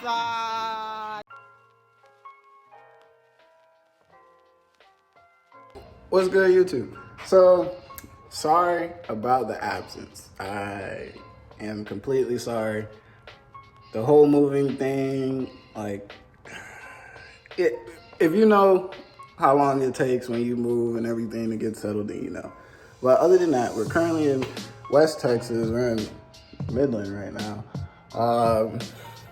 side. What's good, YouTube? So, sorry about the absence. I am completely sorry. The whole moving thing, like, if you know how long it takes when you move and everything to get settled, then you know. But other than that, we're currently in West Texas. We're in Midland right now.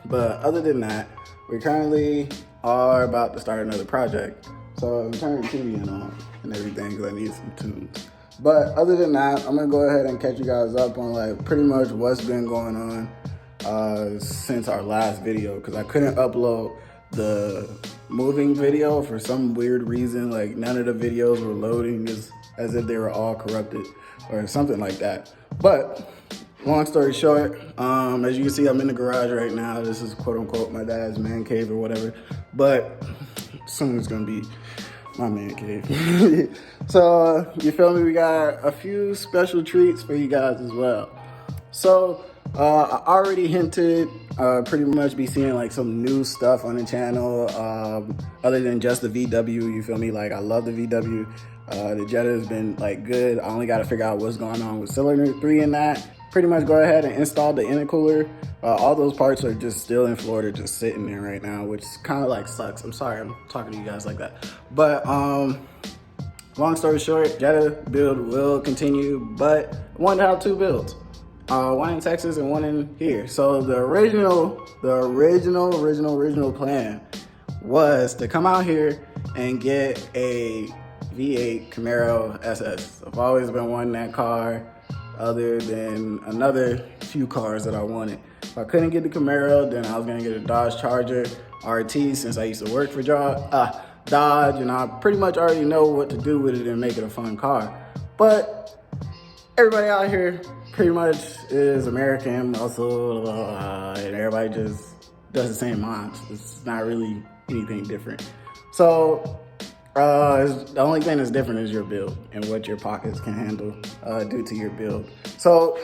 But other than that, we currently are about to start another project. So I'm turning the TV on and everything because I need some tunes. But other than that, I'm gonna go ahead and catch you guys up on like pretty much what's been going on since our last video, because I couldn't upload the moving video for some weird reason. Like none of the videos were loading as if they were all corrupted or something like that. But long story short, as you can see, I'm in the garage right now. This is quote unquote my dad's man cave or whatever, but soon it's gonna be my man cave. So you feel me? We got a few special treats for you guys as well. So I already hinted, pretty much be seeing like some new stuff on the channel, other than just the VW, you feel me? Like I love the VW. The Jetta has been like good. I only got to figure out what's going on with cylinder 3 in that. Pretty much go ahead and install the intercooler. All those parts are just still in Florida, just sitting there right now, which kind of like sucks. I'm sorry I'm talking to you guys like that. But long story short, Jetta build will continue, but I wanted to have 2 builds. One in Texas and one in here. So the original plan was to come out here and get a V8 Camaro SS. I've always been wanting that car, other than another few cars that I wanted. If I couldn't get the Camaro, then I was gonna get a Dodge Charger RT, since I used to work for Dodge, and I pretty much already know what to do with it and make it a fun car. But everybody out here pretty much is American muscle, and everybody just does the same mods. It's not really anything different. So the only thing that's different is your build and what your pockets can handle due to your build. So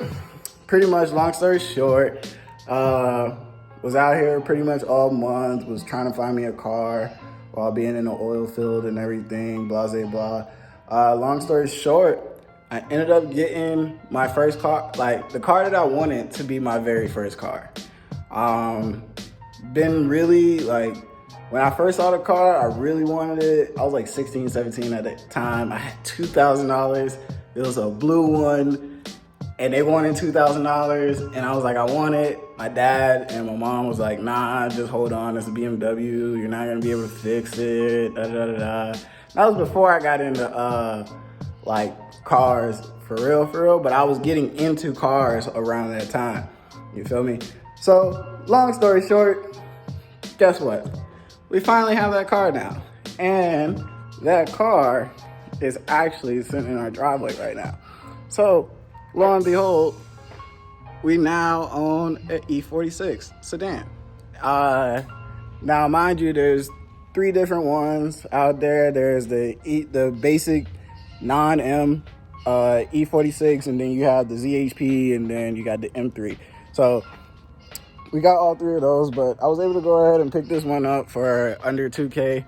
pretty much, long story short, was out here pretty much all month, was trying to find me a car while being in the oil field and everything, blah, blah, blah. Long story short, I ended up getting my first car, like the car that I wanted to be my very first car. Been really like, when I first saw the car, I really wanted it. I was like 16, 17 at the time. I had $2,000. It was a blue one, and they wanted $2,000. And I was like, I want it. My dad and my mom was like, nah, just hold on. It's a BMW. You're not gonna be able to fix it. Da, da, da, da. That was before I got into like cars for real. But I was getting into cars around that time. You feel me? So long story short, guess what? We finally have that car now. And that car is actually sitting in our driveway right now. So lo and behold, we now own an E46 sedan. Now mind you, there's 3 different ones out there. There's the basic non-M E46, and then you have the ZHP, and then you got the M3. So we got all 3 of those, but I was able to go ahead and pick this one up for under 2K.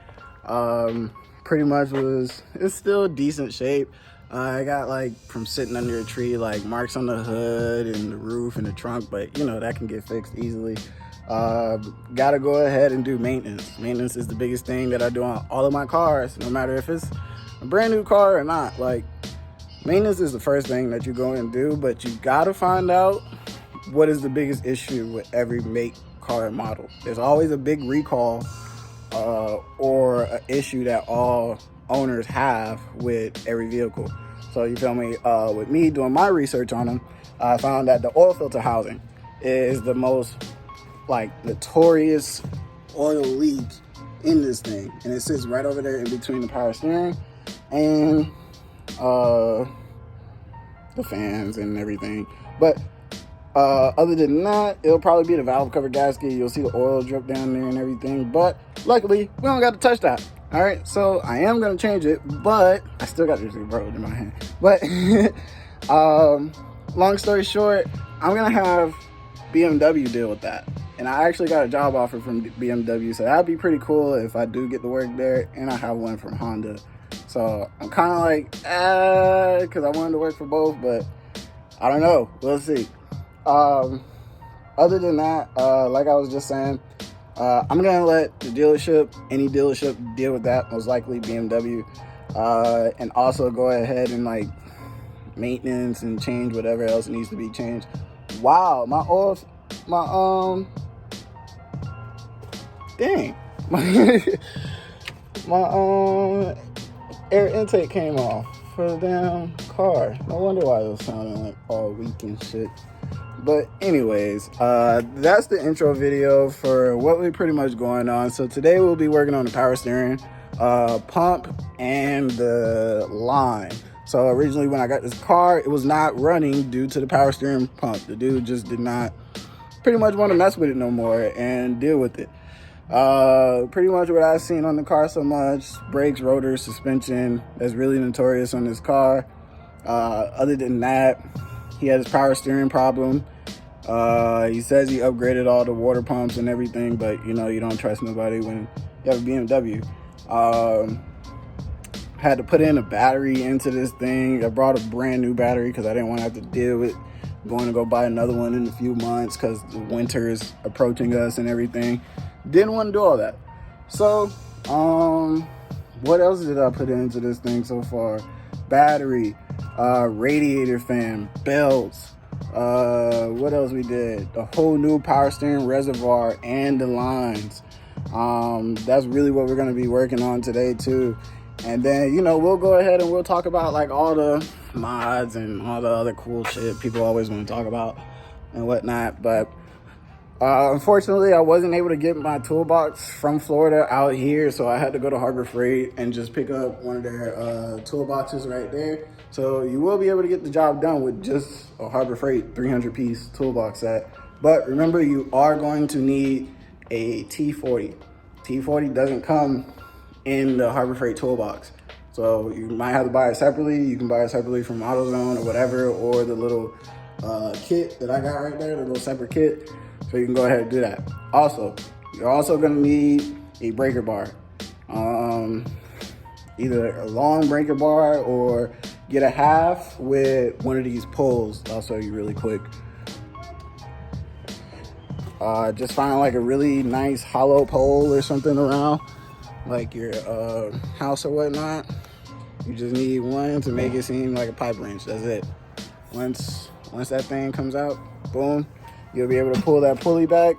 Pretty much it's still decent shape. I got like, from sitting under a tree, like marks on the hood and the roof and the trunk, but you know, that can get fixed easily. Gotta go ahead and do maintenance. Maintenance is the biggest thing that I do on all of my cars, no matter if it's a brand new car or not. Like, maintenance is the first thing that you go and do, but you gotta find out what is the biggest issue with every make, car, and model. There's always a big recall or an issue that all owners have with every vehicle. So you feel me? With me doing my research on them, I found that the oil filter housing is the most like notorious oil leak in this thing, and it sits right over there in between the power steering and the fans and everything. But other than that, it'll probably be the valve cover gasket. You'll see the oil drip down there and everything, but luckily we don't got to touch that. All right, so I am gonna change it, but I still got this bro in my hand. But long story short, I'm gonna have BMW deal with that, and I actually got a job offer from BMW, so that'd be pretty cool if I do get to work there. And I have one from Honda, so I'm kind of like, because I wanted to work for both, but I don't know. We'll see. Other than that, like I was just saying, I'm gonna let the dealership, any dealership, deal with that. Most likely BMW, and also go ahead and like maintenance and change whatever else needs to be changed. Wow, my dang, my air intake came off for the damn car. No wonder why it was sounding like all weak and shit. But anyways, that's the intro video for what we're pretty much going on. So today we'll be working on the power steering, pump, and the line. So originally when I got this car, it was not running due to the power steering pump. The dude just did not pretty much want to mess with it no more and deal with it. Pretty much what I've seen on the car so much: brakes, rotor, suspension. That's really notorious on this car. Other than that, he had his power steering problem. He says he upgraded all the water pumps and everything, but you know, you don't trust nobody when you have a BMW. Had to put in a battery into this thing. I brought a brand new battery because I didn't want to have to deal with going to go buy another one in a few months because the winter is approaching us and everything. Didn't want to do all that. So, what else did I put into this thing so far? Battery, radiator fan, belts. What else we did? The whole new power steering reservoir and the lines. That's really what we're going to be working on today too. And then, you know, we'll go ahead and we'll talk about like all the mods and all the other cool shit people always want to talk about and whatnot. But unfortunately, I wasn't able to get my toolbox from Florida out here, so I had to go to Harbor Freight and just pick up one of their toolboxes right there. So you will be able to get the job done with just a Harbor Freight 300-piece toolbox set. But remember, you are going to need a T40. T40 doesn't come in the Harbor Freight toolbox, so you might have to buy it separately. You can buy it separately from AutoZone or whatever, or the little kit that I got right there, the little separate kit. So you can go ahead and do that. Also, you're also gonna need a breaker bar. Either a long breaker bar or get a half with one of these pulls. I'll show you really quick. Just find like a really nice hollow pole or something around like your house or whatnot. You just need one to make it seem like a pipe wrench. That's it. Once that thing comes out, boom, you'll be able to pull that pulley back,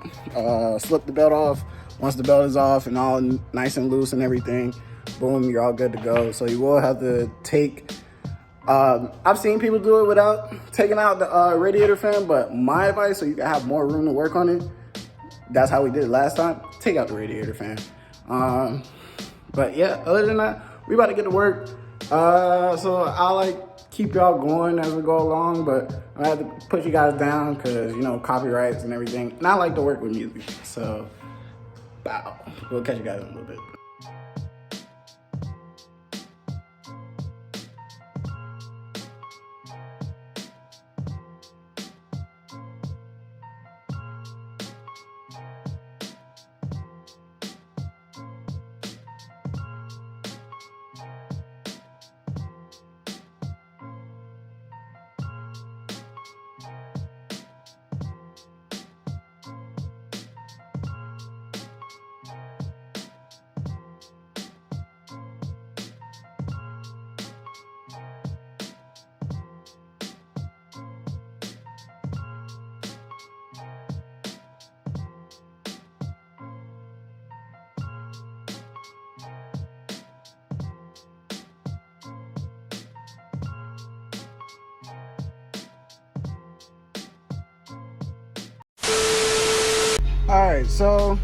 slip the belt off. Once the belt is off and all nice and loose and everything, boom, you're all good to go. So you will have to take, I've seen people do it without taking out the radiator fan, but my advice, so you can have more room to work on it, that's how we did it last time, take out the radiator fan. But yeah, other than that, we about to get to work. So I'll like keep y'all going as we go along, but I have to put you guys down because, you know, copyrights and everything. And I like to work with music. So, bow. We'll catch you guys in a little bit. Alright, so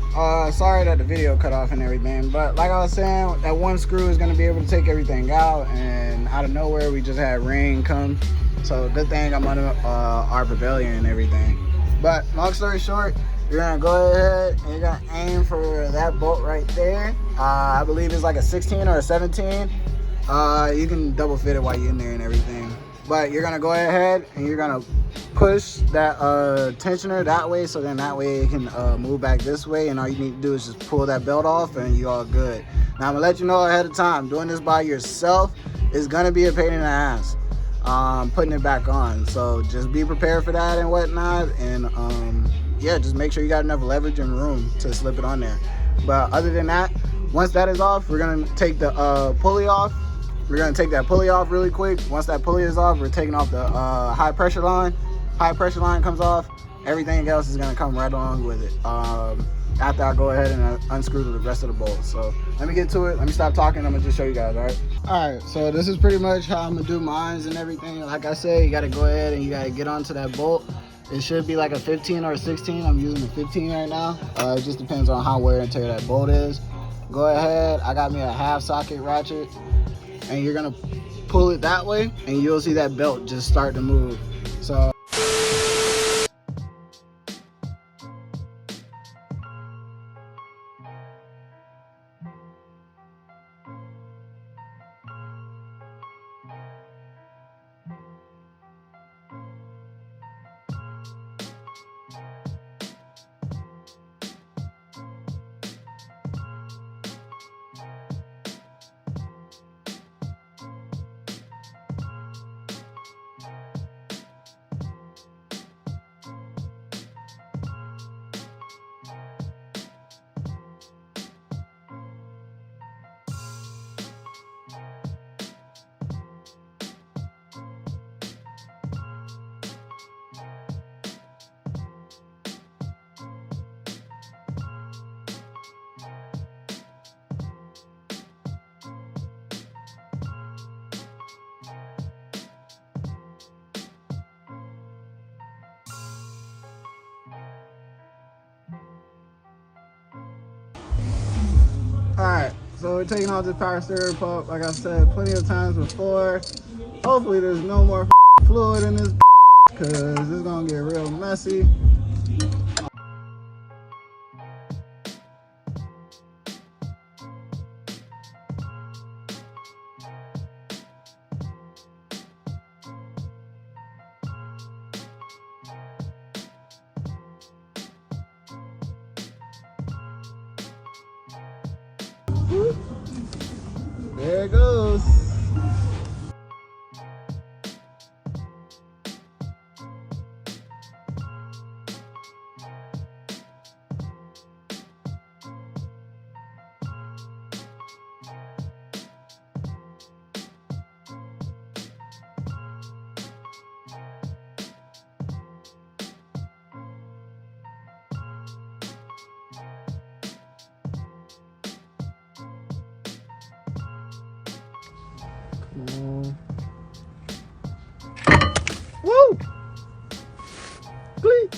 sorry that the video cut off and everything, but like I was saying, that one screw is going to be able to take everything out, and out of nowhere we just had rain come, so good thing I'm under our pavilion and everything. But long story short, you're going to go ahead and you're going to aim for that bolt right there. I believe it's like a 16 or a 17. You can double fit it while you're in there and everything. but you're gonna go ahead and you're gonna push that tensioner that way, so then that way it can move back this way, and all you need to do is just pull that belt off and you're all good. Now I'm gonna let you know ahead of time, doing this by yourself is gonna be a pain in the ass, putting it back on. So just be prepared for that and whatnot, and yeah, just make sure you got enough leverage and room to slip it on there. But other than that, once that is off, we're gonna take the pulley off. We're gonna take that pulley off really quick. Once that pulley is off, we're taking off the high pressure line. High pressure line comes off, everything else is gonna come right along with it. After I go ahead and unscrew the rest of the bolts. So let me get to it. Let me stop talking. I'm gonna just show you guys, all right? All right, so this is pretty much how I'm gonna do mines and everything. Like I said, you gotta go ahead and you gotta get onto that bolt. It should be like a 15 or a 16. I'm using a 15 right now. It just depends on how wear and tear that bolt is. Go ahead, I got me a half socket ratchet, and you're gonna pull it that way and you'll see that belt just start to move. So alright, so we're taking off this power steering pump. Like I said plenty of times before, hopefully there's no more fluid in this because it's gonna get real messy. There it goes. Woo! Glee!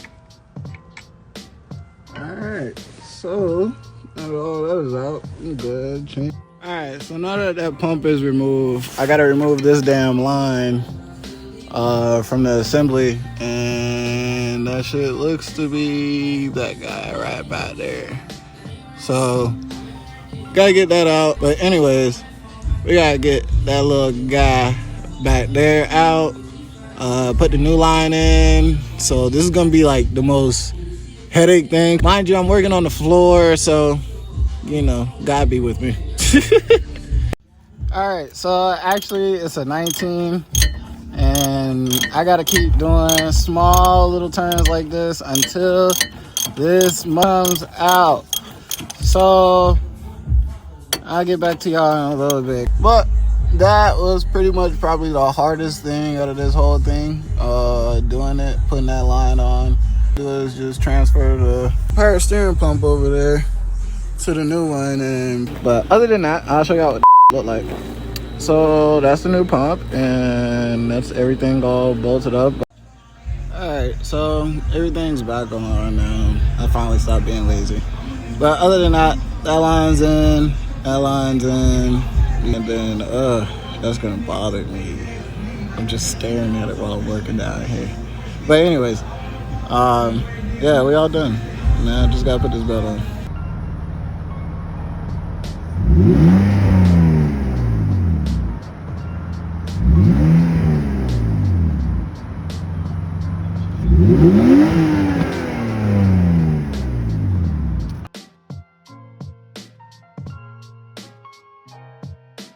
Alright, so now that all that is out, I'm good. Alright, so now that that pump is removed, I gotta remove this damn line from the assembly, and that shit looks to be that guy right back there. So gotta get that out. But anyways, we gotta get that little guy back there out, put the new line in. So this is gonna be like the most headache thing. Mind you, I'm working on the floor, so you know, God be with me. All right, so actually it's a 19, and I gotta keep doing small little turns like this until this comes out. So I'll get back to y'all in a little bit. But that was pretty much probably the hardest thing out of this whole thing. Doing it, putting that line on. Do is just transfer the power steering pump over there to the new one. But other than that, I'll show y'all what it look like. So that's the new pump, and that's everything all bolted up. Alright, so everything's back on now. I finally stopped being lazy. But other than that, that line's in, and then that's gonna bother me. I'm just staring at it while I'm working down here. But anyways, yeah, we all done. Now I just gotta put this belt on.